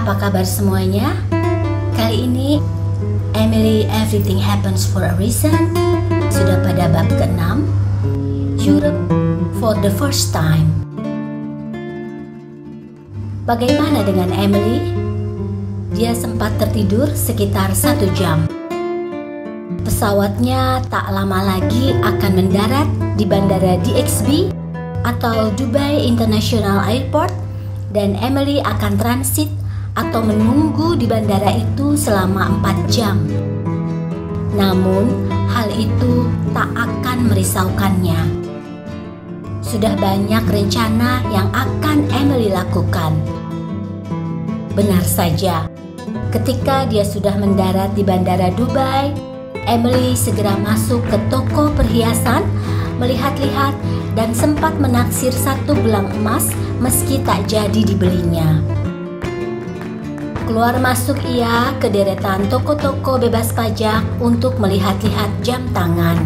Apa kabar semuanya? Kali ini Emily Everything Happens for a Reason sudah pada bab ke-6, Europe for the First Time. Bagaimana dengan Emily? Dia sempat tertidur sekitar 1 jam. Pesawatnya tak lama lagi akan mendarat di bandara DXB atau Dubai International Airport, dan Emily akan transit atau menunggu di bandara itu selama 4 jam. Namun, hal itu tak akan merisaukannya. Sudah banyak rencana yang akan Emily lakukan. Benar saja, ketika dia sudah mendarat di bandara Dubai, Emily segera masuk ke toko perhiasan, melihat-lihat dan sempat menaksir 1 gelang emas meski tak jadi dibelinya. Keluar masuk ia ke deretan toko-toko bebas pajak untuk melihat-lihat jam tangan.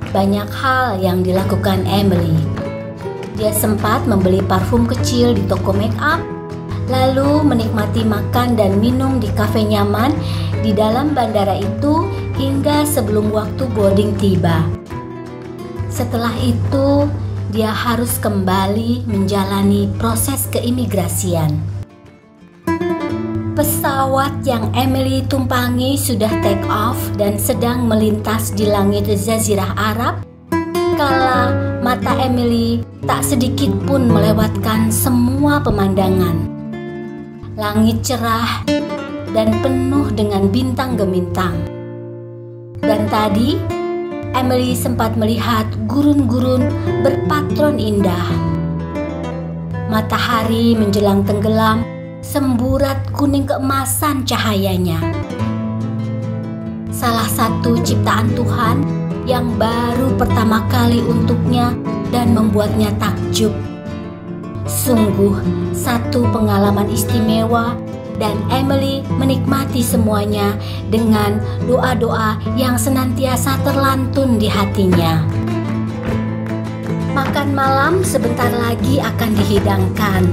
Banyak hal yang dilakukan Emily. Dia sempat membeli parfum kecil di toko make up, lalu menikmati makan dan minum di kafe nyaman di dalam bandara itu hingga sebelum waktu boarding tiba. Setelah itu, dia harus kembali menjalani proses keimigrasian. Pesawat yang Emily tumpangi sudah take off dan sedang melintas di langit Jazirah Arab, kala mata Emily tak sedikit pun melewatkan semua pemandangan. Langit cerah dan penuh dengan bintang gemintang. Dan tadi, Emily sempat melihat gurun-gurun berpatron indah. Matahari menjelang tenggelam, semburat kuning keemasan cahayanya. Salah satu ciptaan Tuhan yang baru pertama kali untuknya dan membuatnya takjub. Sungguh satu pengalaman istimewa, dan Emily menikmati semuanya dengan doa-doa yang senantiasa terlantun di hatinya. Makan malam sebentar lagi akan dihidangkan.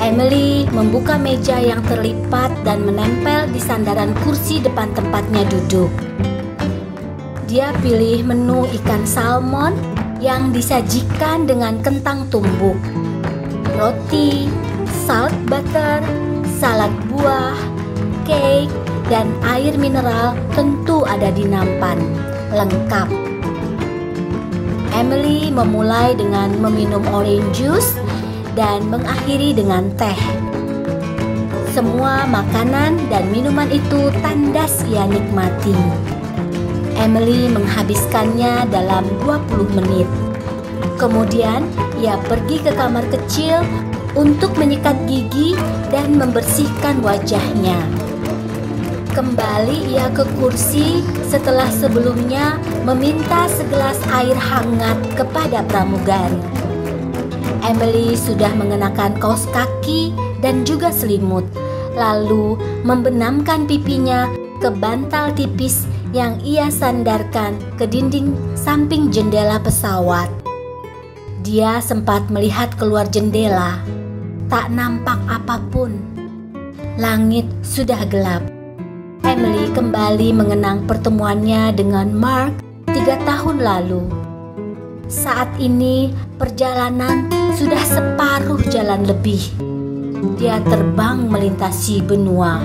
Emily membuka meja yang terlipat dan menempel di sandaran kursi depan tempatnya duduk. Dia pilih menu ikan salmon yang disajikan dengan kentang tumbuk, roti, salt butter, salad buah, cake, dan air mineral tentu ada di nampan, lengkap. Emily memulai dengan meminum orange juice dan mengakhiri dengan teh. Semua makanan dan minuman itu tandas ia nikmati. Emily menghabiskannya dalam 20 menit. Kemudian ia pergi ke kamar kecil untuk menyikat gigi dan membersihkan wajahnya. Kembali ia ke kursi setelah sebelumnya meminta segelas air hangat kepada pramugari. Emily sudah mengenakan kaos kaki dan juga selimut, lalu membenamkan pipinya ke bantal tipis yang ia sandarkan ke dinding samping jendela pesawat. Dia sempat melihat keluar jendela. Tak nampak apapun. Langit sudah gelap. Emily kembali mengenang pertemuannya dengan Mark 3 tahun lalu. Saat ini perjalanan sudah separuh jalan lebih. Dia terbang melintasi benua.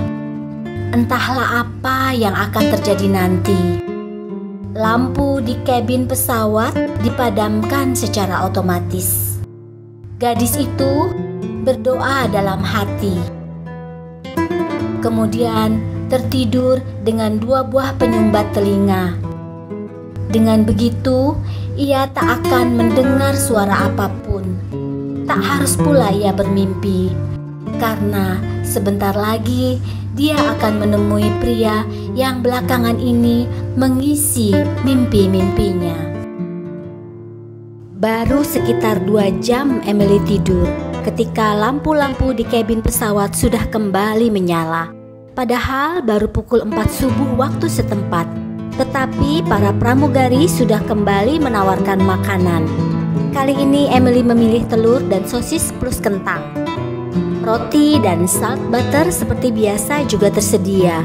Entahlah apa yang akan terjadi nanti. Lampu di kabin pesawat dipadamkan secara otomatis. Gadis itu berdoa dalam hati. Kemudian tertidur dengan 2 buah penyumbat telinga. Dengan begitu, ia tak akan mendengar suara apapun. Tak harus pula ia bermimpi, karena sebentar lagi dia akan menemui pria yang belakangan ini mengisi mimpi-mimpinya. Baru sekitar 2 jam Emily tidur ketika lampu-lampu di kabin pesawat sudah kembali menyala. Padahal baru pukul 4 subuh waktu setempat. Tetapi para pramugari sudah kembali menawarkan makanan. Kali ini Emily memilih telur dan sosis plus kentang. Roti dan salt butter seperti biasa juga tersedia.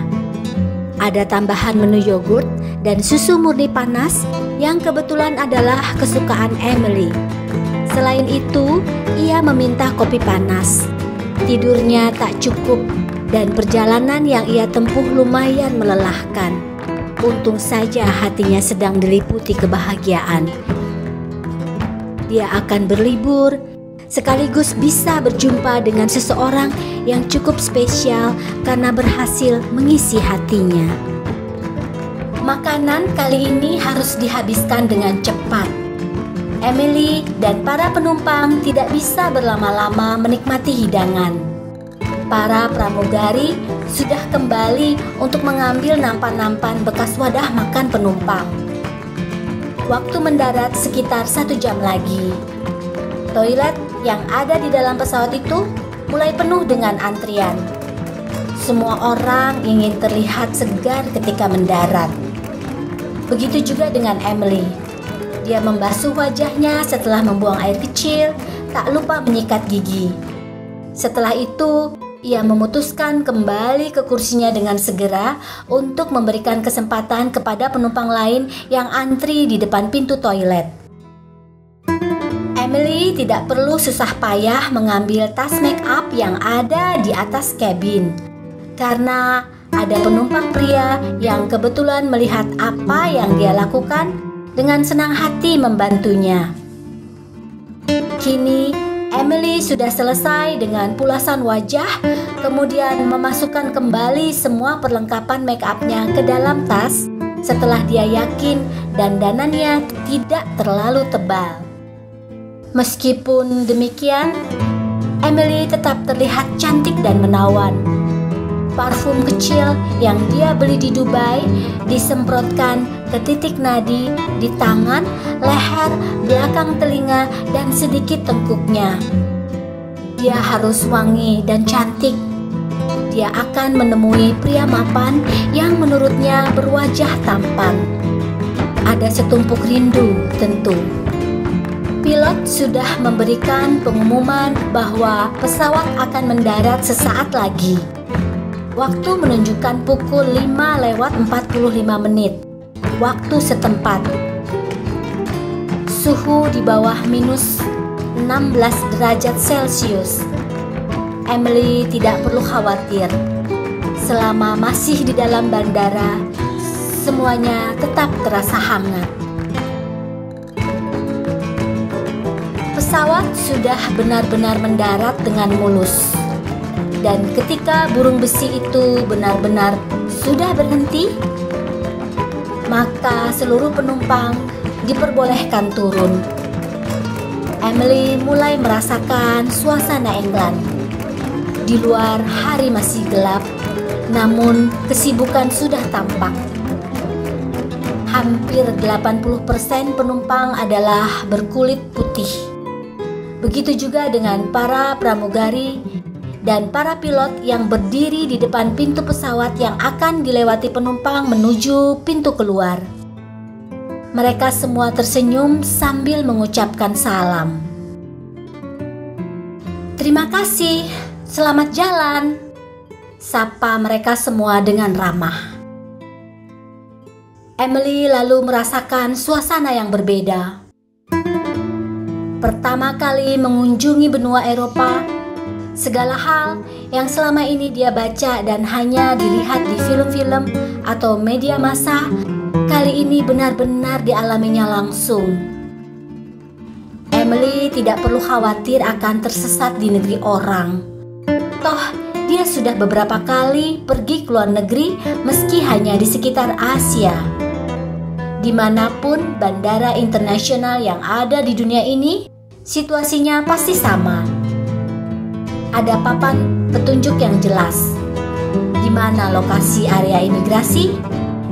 Ada tambahan menu yogurt dan susu murni panas yang kebetulan adalah kesukaan Emily. Selain itu, ia meminta kopi panas. Tidurnya tak cukup dan perjalanan yang ia tempuh lumayan melelahkan. Untung saja hatinya sedang diliputi kebahagiaan. Dia akan berlibur, sekaligus bisa berjumpa dengan seseorang yang cukup spesial karena berhasil mengisi hatinya. Makanan kali ini harus dihabiskan dengan cepat. Emily dan para penumpang tidak bisa berlama-lama menikmati hidangan. Para pramugari sudah kembali untuk mengambil nampan-nampan bekas wadah makan penumpang. Waktu mendarat sekitar 1 jam lagi. Toilet yang ada di dalam pesawat itu mulai penuh dengan antrian. Semua orang ingin terlihat segar ketika mendarat. Begitu juga dengan Emily. Dia membasuh wajahnya setelah membuang air kecil, tak lupa menyikat gigi. Setelah itu, ia memutuskan kembali ke kursinya dengan segera untuk memberikan kesempatan kepada penumpang lain yang antri di depan pintu toilet. Emily tidak perlu susah payah mengambil tas make up yang ada di atas kabin, karena ada penumpang pria yang kebetulan melihat apa yang dia lakukan dengan senang hati membantunya. Kini Emily sudah selesai dengan pulasan wajah, kemudian memasukkan kembali semua perlengkapan make up-nya ke dalam tas setelah dia yakin dandanannya tidak terlalu tebal. Meskipun demikian, Emily tetap terlihat cantik dan menawan. Parfum kecil yang dia beli di Dubai disemprotkan ke titik nadi di tangan, leher, belakang telinga, dan sedikit tengkuknya. Dia harus wangi dan cantik. Dia akan menemui pria mapan yang menurutnya berwajah tampan. Ada setumpuk rindu tentu. Pilot sudah memberikan pengumuman bahwa pesawat akan mendarat sesaat lagi. Waktu menunjukkan pukul 5:45 waktu setempat. Suhu di bawah minus 16 derajat Celcius. Emily tidak perlu khawatir. Selama masih di dalam bandara, semuanya tetap terasa hangat. Pesawat sudah benar-benar mendarat dengan mulus. Dan ketika burung besi itu benar-benar sudah berhenti, maka seluruh penumpang diperbolehkan turun. Emily mulai merasakan suasana England. Di luar hari masih gelap, namun kesibukan sudah tampak. Hampir 80% penumpang adalah berkulit putih. Begitu juga dengan para pramugari dan para pilot yang berdiri di depan pintu pesawat yang akan dilewati penumpang menuju pintu keluar. Mereka semua tersenyum sambil mengucapkan salam. "Terima kasih, selamat jalan," sapa mereka semua dengan ramah. Emily lalu merasakan suasana yang berbeda. Pertama kali mengunjungi benua Eropa, segala hal yang selama ini dia baca dan hanya dilihat di film-film atau media massa, kali ini benar-benar dialaminya langsung. Emily tidak perlu khawatir akan tersesat di negeri orang. Toh, dia sudah beberapa kali pergi ke luar negeri meski hanya di sekitar Asia. Dimanapun bandara internasional yang ada di dunia ini, situasinya pasti sama. Ada papan petunjuk yang jelas. Di mana lokasi area imigrasi,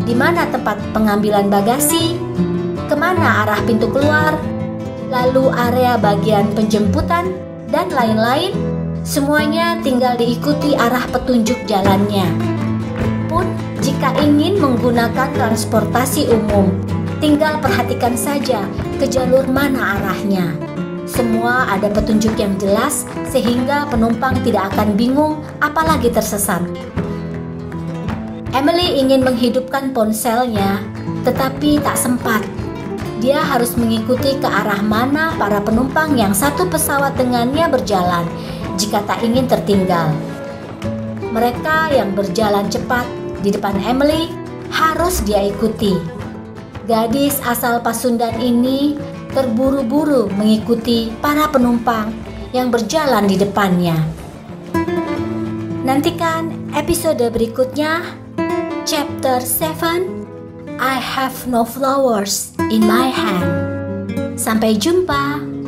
di mana tempat pengambilan bagasi, kemana arah pintu keluar, lalu area bagian penjemputan, dan lain-lain. Semuanya tinggal diikuti arah petunjuk jalannya. Pun jika ingin menggunakan transportasi umum, tinggal perhatikan saja ke jalur mana arahnya. Semua ada petunjuk yang jelas sehingga penumpang tidak akan bingung apalagi tersesat. Emily ingin menghidupkan ponselnya, tetapi tak sempat. Dia harus mengikuti ke arah mana para penumpang yang satu pesawat dengannya berjalan jika tak ingin tertinggal. Mereka yang berjalan cepat di depan Emily harus dia ikuti. Gadis asal Pasundan ini terburu-buru mengikuti para penumpang yang berjalan di depannya. Nantikan episode berikutnya, Chapter 7, I Have No Flowers in My Hand. Sampai jumpa.